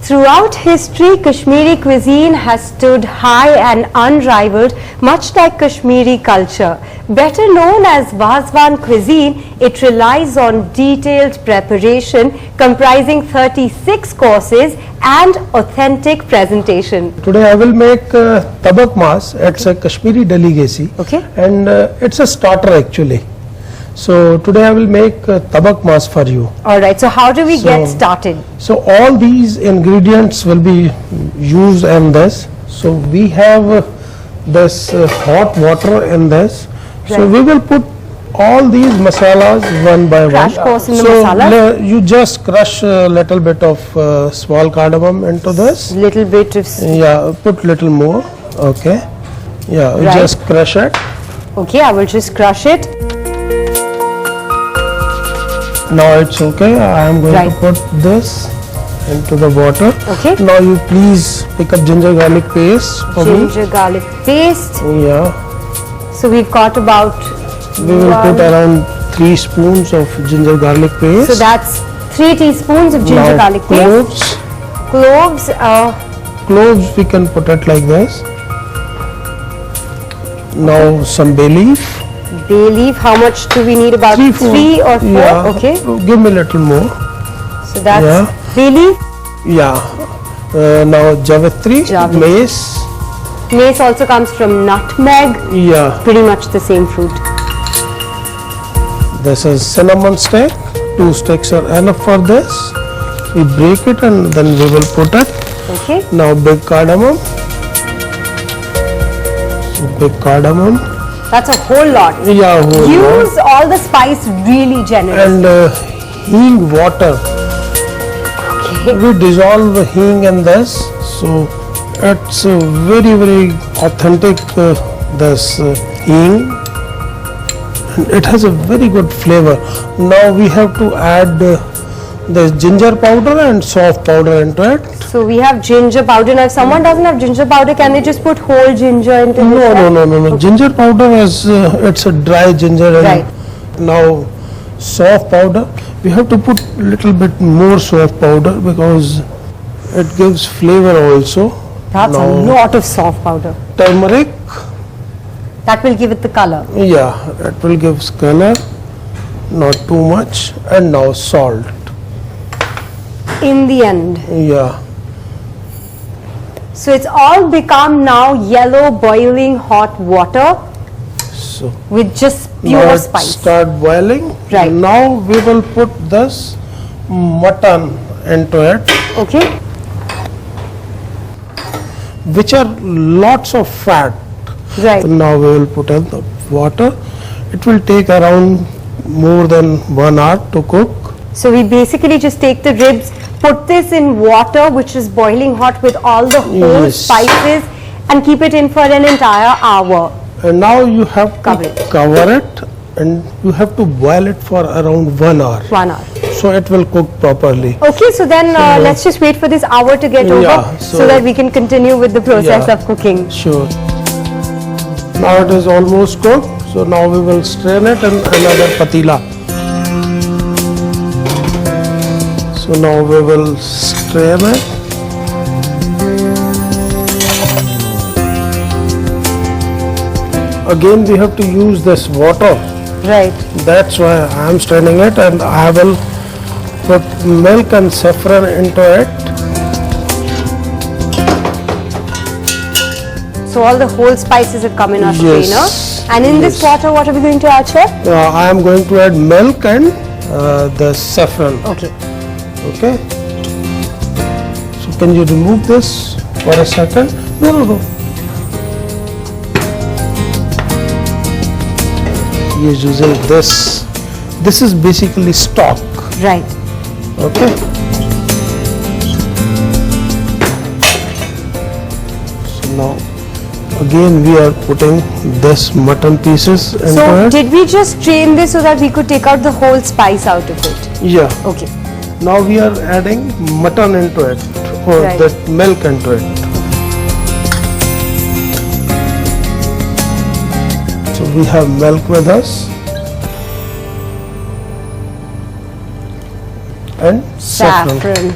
Throughout history, Kashmiri cuisine has stood high and unrivaled, much like Kashmiri culture. Better known as Wazwan cuisine, it relies on detailed preparation comprising 36 courses and authentic presentation. Today I will make tabak mas. It's a Kashmiri delicacy. Okay. And it's a starter actually. So today I will make tabak mas for you. Alright, so how do we get started? So all these ingredients will be used in this. So we have this hot water in this. So Right. we will put all these masalas one by Crash one. course in the So masala. you just crush a little bit of small cardamom into this. Little bit of, Yeah, put little more. Okay. Yeah, Right. just crush it. okay, I will just crush it. Now it's okay. I am going Right. to put this into the water. Okay. Now you please pick up ginger garlic paste for Ginger garlic paste. me. Yeah. So we've got about We will put around 3 spoons of ginger garlic paste. So that's 3 teaspoons of ginger Now garlic paste. cloves. Cloves, Cloves we can put it like this. Now some bay leaf. bay leaf. How much do we need? About 3 or 4? Yeah. Okay. Give me a little more. So that's Yeah. bay leaf. Yeah. Now Javitri, Javitri. mace. Mace also comes from nutmeg. Yeah. Pretty much the same fruit. This is cinnamon stick. 2 sticks are enough for this. We break it and then we will put it. Okay. Now big cardamom. Big cardamom. That's a whole lot. Yeah, whole lot. Use all the spice really generous. And hing water. Okay. We dissolve the hing in this, so it's very authentic. This hing, and it has a very good flavor. Now we have to add the ginger powder and soft powder into it. So we have ginger powder. Now if someone doesn't have ginger powder, can they just put whole ginger into this? No. Ginger powder is it's a dry ginger. And Right. now soft powder, we have to put little bit more soft powder because it gives flavor also. That's Now a lot of soft powder. turmeric, That will give it the color. yeah, it will give color, not too much. And now salt, In the end. yeah. So it's all become now yellow boiling hot water So with just now pure it spice. start boiling. Right. Now we will put this mutton into it, Okay. which are lots of fat. Right. Now we will put in the water. It will take around more than 1 hour to cook. So we basically just take the ribs, put this in water which is boiling hot with all the whole Yes. spices and keep it in for an entire hour. And now you have to Cover it. cover it and you have to boil it for around 1 hour. 1 hour. So it will cook properly. Okay, so then let's just wait for this hour to get over Yeah, so, so- that we can continue with the process Yeah. of cooking. Sure. Now it is almost cooked. So now we will strain it in another patila. So now we will strain it. Again we have to use this water. Right. That's why I am straining it, and I will put milk and saffron into it. So all the whole spices have come in our Yes. strainer. And in this Yes. water, what are we going to add, chef? I am going to add milk and the saffron. Okay. Okay. So can you remove this for a second? No. You're using this. This is basically stock. Right. Okay. So now again we are putting this mutton pieces into So it. did we just strain this so that we could take out the whole spice out of it? Yeah. Okay. Now we are adding mutton into it, or Right. that milk into it. So we have milk with us and saffron.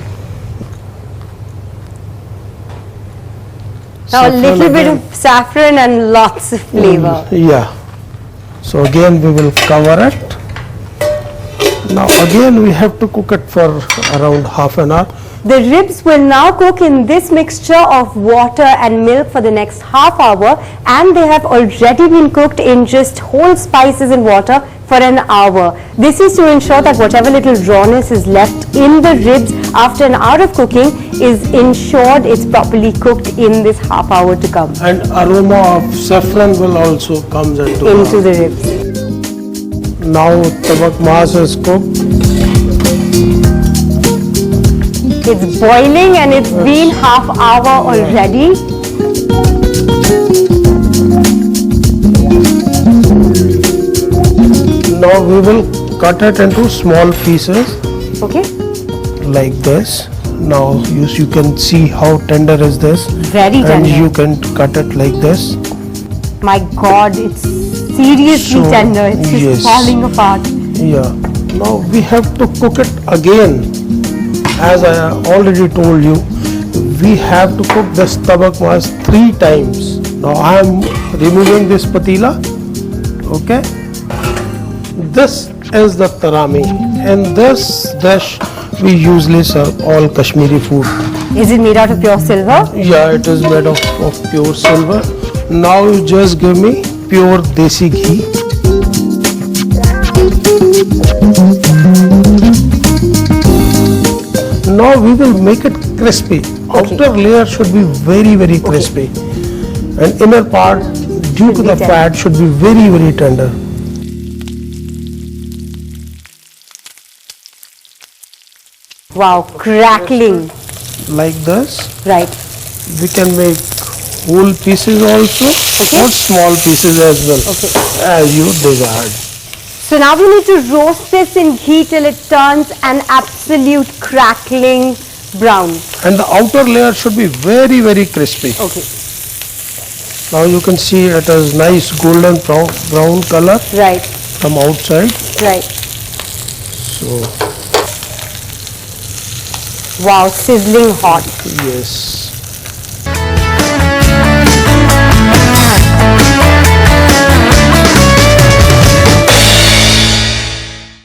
Now a Saffron little bit again. of saffron and lots of flavor. Yeah. So again we will cover it. Now again we have to cook it for around half an hour. The ribs will now cook in this mixture of water and milk for the next half hour, and they have already been cooked in just whole spices and water for an hour. This is to ensure that whatever little rawness is left in the ribs after an hour of cooking is ensured it's properly cooked in this half hour to come And aroma of saffron will also comes into the ribs. Now tabak mas is cooked. It's boiling and it's been half hour already. Now we will cut it into small pieces Okay, like this. Now you can see how tender is this. very And tender. you can cut it like this. My God, it's seriously So, tender. It's just yes. falling apart. Yeah. Now we have to cook it again. As I already told you, we have to cook this tabak mas 3 times. Now I am removing this patila. Okay. This is the tarami. In this dish, we usually serve all Kashmiri food. Is it made out of pure silver? Yeah, it is made of pure silver. Now you just give me pure desi ghee. Now we will make it crispy. Outer layer should be very crispy. And inner part, due to be the tender. fat, should be very tender. Wow, crackling. Like this. Right. We can make whole pieces also Okay. or small pieces as well, Okay. as you desired. So now we need to roast this in ghee till it turns an absolute crackling brown. And the outer layer should be very crispy. Okay. Now you can see it is nice golden brown color Right. from outside. Right. So Wow, sizzling hot. yes.